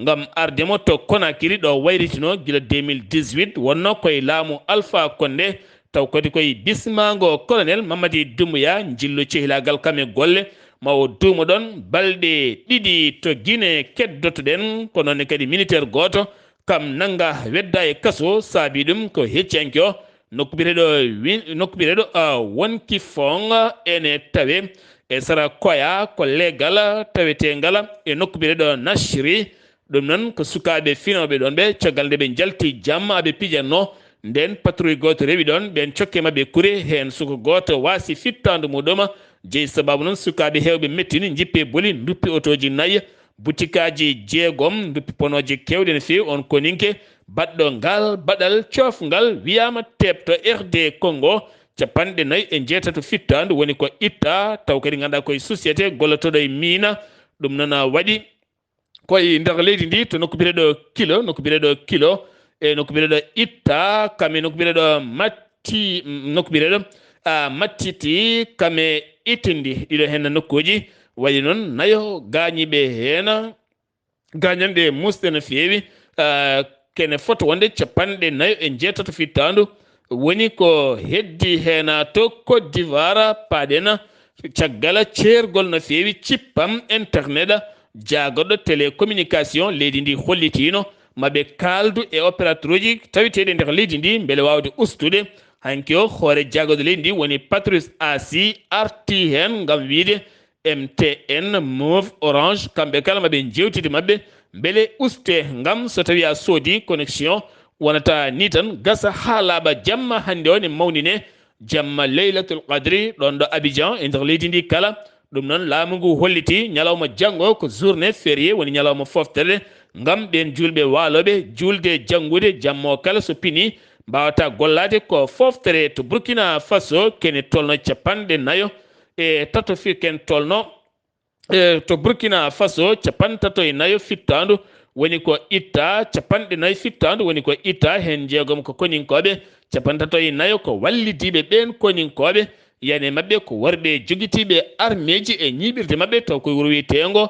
ngam ardemo to Conakry ɗo wayritino gila 2018 wonno koye laamu Alpha Condé taw kadi koye bismago colonel Mamadi Doumbouya jillu cehilagal kame golle mawo duuma ɗon balɗe ɗiɗi to Guinée keddotoɗen ko noonne kadi militaire goto kam nanga wedda e kaso saabi ɗum ko hecciyanke o nokku bireɗo wonki fong ene tawe e sara koya ko legal tawetegal e nokku bireɗo Nashri ɗum noon ko sukaɓe finoɓe ɗon ɓe caggal nde ɓe jalti jamma aɓe pijanno nden patrouille goto rewi ɗon ɓen cokke mabɓe kuure hen suko goto wasi fittande muɗum jeeyi sababu noon sukaɓe hewɓe mettini jippe booli duppi otoji 4 butikaji 6 duppi ponoji kewɗe no fewi on koninke baɗɗo ngal baɗal cofgal wiyama tebto RD Congo 49 fittandu woni ko itta taw kadi ganduɗa koye société gollotoɗo e mina ɗum noon waɗi koye nder leydi ndi to nokku bireɗo kilo e nokku bireɗo itta kame nokku bireɗo mattiti kame itindi ɗiɗo hen nokkuji waɗi noon nayo gañiɓe hen gañanɗe musɗe no fewi kene foto wonde 49 fittandu woni ko heddi hen to Côte d'Ivoire paɗen caggal ceergol no fewi cippam internet jagoɗo télécommunication leydi ndi hollitino maɓe kaldu e opérateur uji taweteɗe nder leydi ndi beele wawde ustude hanki o hoore jagoɗo leydi ndi woni Patrice Asi arti hen gam wiide MTN Move Orange kamɓe kala maɓe jewtide mabɓe beele uste gam so tawi a soodi connexion wonata ni tan gasa ha laaɓa jamma hande o ne mawnine jamma Laylatul Qadri ɗon ɗo Abidjan e nder leydi ndi kala ɗum noon laamu ngu holliti ñalawma janggo ko journée férié woni ñalawma foftere ngam ɓen julɓe waloɓe julde janggude jammo kala so pini mbawata gollade ko foftere to Burkina Faso kene tolno 54 ken tolno to Burkina Faso 34 fittandu woni ko itta 40 fittandu woni ko itta hen jeegom ko koninkoɓe 34 ko wallidiɓe ɓen koninkoɓe yani mabɓe ko worɓe jogitiɓe armeji e ñiɓirde mabɓe taw koye wuro wiyetengo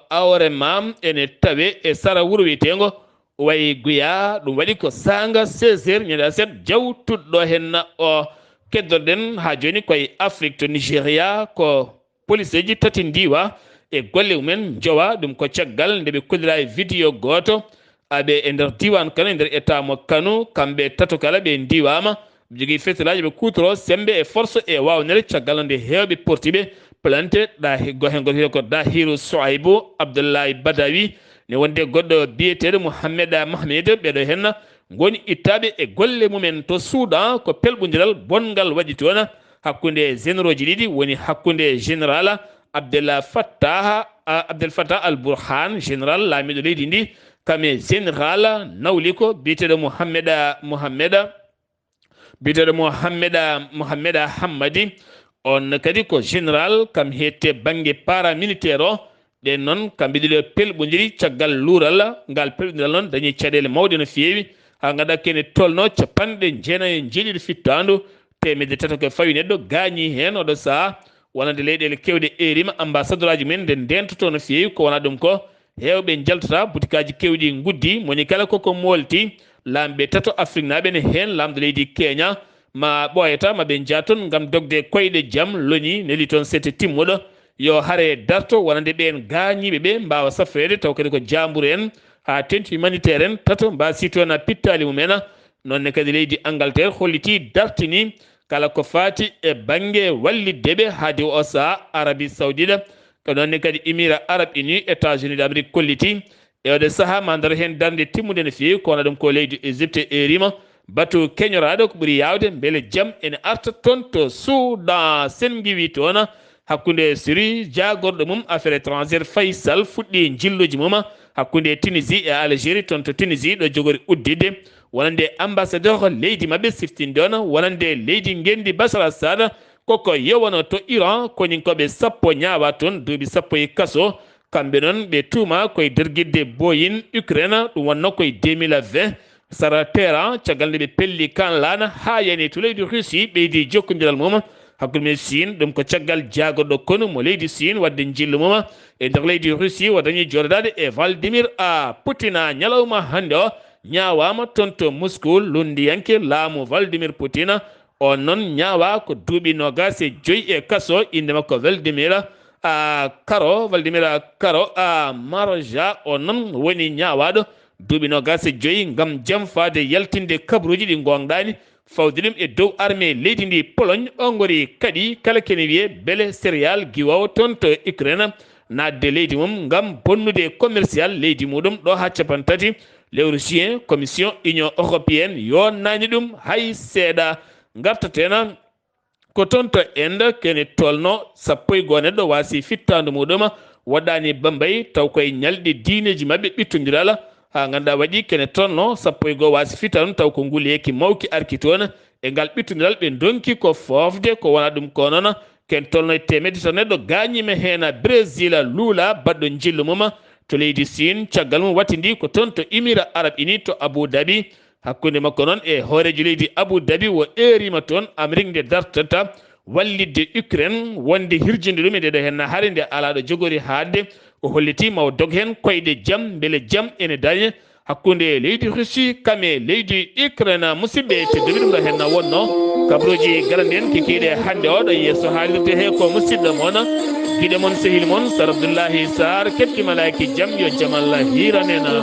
awrema ene tawe e sara wuro wiyetengo wayi guya ɗum waɗi ko sanga 16h ñande aset jawtuɗɗo hen o keddoɗen ha joni koye Afrique to Nigéria ko police ji tati ndiwa e golle mumen jowa ɗum ko caggal nde ɓe kollira e vidéo goto aɓe e nder diwan Kano e nder état mo Kano kamɓe tato kala ɓe ndiwama jogui festilaji ɓe kutoro sembe e force e wawnere caggal nde hewɓe portiɓe plante hen goto wiye ko Dahiru Souaibou Abdullahi Badawi ne wonde goɗɗo biyeteɗo Mohamed ɓeɗo hen goni ittaɓe e golle mumen to Soudan ko pelɓodiral bongal waɗi toon hakkude généraux ji ɗiɗi woni hakkude général Abdel Fattah al Burhan général laamiɗo leydi ndi kame général nawliko biyeteɗo Mohamed Hammadi on kadi ko général kam hette banggue paramilitaire o ɗen noon kamɓe ɗiɗo pelɓodiri caggal luural ngal pelɓodiral noon dañi caɗele mawɗe no fewi ha ganduɗa kene tolno 97 fittandu temedde tato ko fawi neɗɗo gañi hen oɗo saaha wonande leyɗele kewɗe erima ambassadeur aji men nde ndentoto no fewi ko wona ɗum ko hewɓe jaltata butikaji kewɗi guddi moni kala koko molti lamɓe tato Afrique naɓe ne hen lamɗo leydi Kenya ma ɓoyata maɓe jaa toon gam dogde koyɗe jaam loni neli toon sete timmuɗo yo haare darto wonande ɓen gañiɓe ɓe mbawa safrede taw kadi ko jambour en ha tenti humanitaire en tato mbasi toon pittali mumen nonne kadi leydi Angleterre holliti dartini kala ko fati e banggue walliddeɓe haade o saaha Arabie Saoudite nonne kadi imira arab uni états-unis d'amérique kolliti e ode saha mandar hen darde timmude no fewi kono ɗum ko leydi égypte erima batu keñoraɗo ko ɓuuri yawde beele jaam ene arta toon to soudan sen giwi toon hakkude Syrie jagorɗo mum affaire étrangére Faysal fuɗɗi jilluji mum hakkude Tunisie e Algérie toon to Tunisie ɗo jogori uddide wonande ambassadeur leydi mabɓe siftinde on wonande leydi gendi Bachar Assad koko yewano to Iran koñinkoɓe sappo ñaawa toon duuɓi sappo e kaso kamɓe noon ɓe tuuma koye derguidde boyin Ukraine ɗum wonno koye 2020 sara terrain caggal nde ɓe pelli kan lana ha yani to leydi Russie ɓeydi jokkodiral mum hakkude men Chine ɗum ko caggal jagorɗo kono mo leydi Chine wadde jillu mum e nder leydi Russie o dañi joɗodade e Vladimir Putin ñalawma hande o ñawama toon to Moscou lundiyanke laamu Vladimir Putin on noon ñaawa ko duuɓi 25 e kaso inde makko Vladimir Karo Marja on noon woni ñaawaɗo duuɓi 25 gam jam faade yaltinde kabruji ɗi gonɗani fawde ɗum e dow armée leydi ndi Pologne o gori kadi kala kene wiye beele céréal guiwaw toon to Ukraine nadde leydi mum gam bonnude commercial leydi muɗum ɗo ha capantati lewru juin commission union européenne yo nani ɗum hay seeɗa gartatena ko toon to Inde kene tolno 11 neɗɗo wasi fittandu muɗum waɗani Bambay taw koye ñalɗi diineji mabɓe ɓittodiral ha ganduɗa waɗi kene tolno 11 wasi fittanu taw ko nguleyeki mawki arki toon e ngal ɓittodiral ɓe donki ko fofde ko wona ɗum ko noon ken tolno 100 to neɗɗo gañima hen Brésil luula baɗɗo jillu mum to leydi Chine caggal mum wattidi ko toon to Émirats Arabes Unis to Abu Dhabi hakkude makko noon e hoorejo leydi Abu Dhabi wo erima toon Amérique nde dartata wallidde Ukraine wonde hirjinde ɗum e ndeɗo hen haare nde ala ɗo jogori haadde o holliti maw dog hen koyɗe jaam beele jaam ene dañe hakkude leydi Russie kame leydi Ukraine musidɓe tedduɓe ɗum ɗo hen wonno kabruji garande en kikiɗe hande o ɗo yesso haalirde he ko musidɗo moon guiɗe moon sehil moon Sar Abdullaahi Saar ketti malaki jaam yo jaam Allah hiranena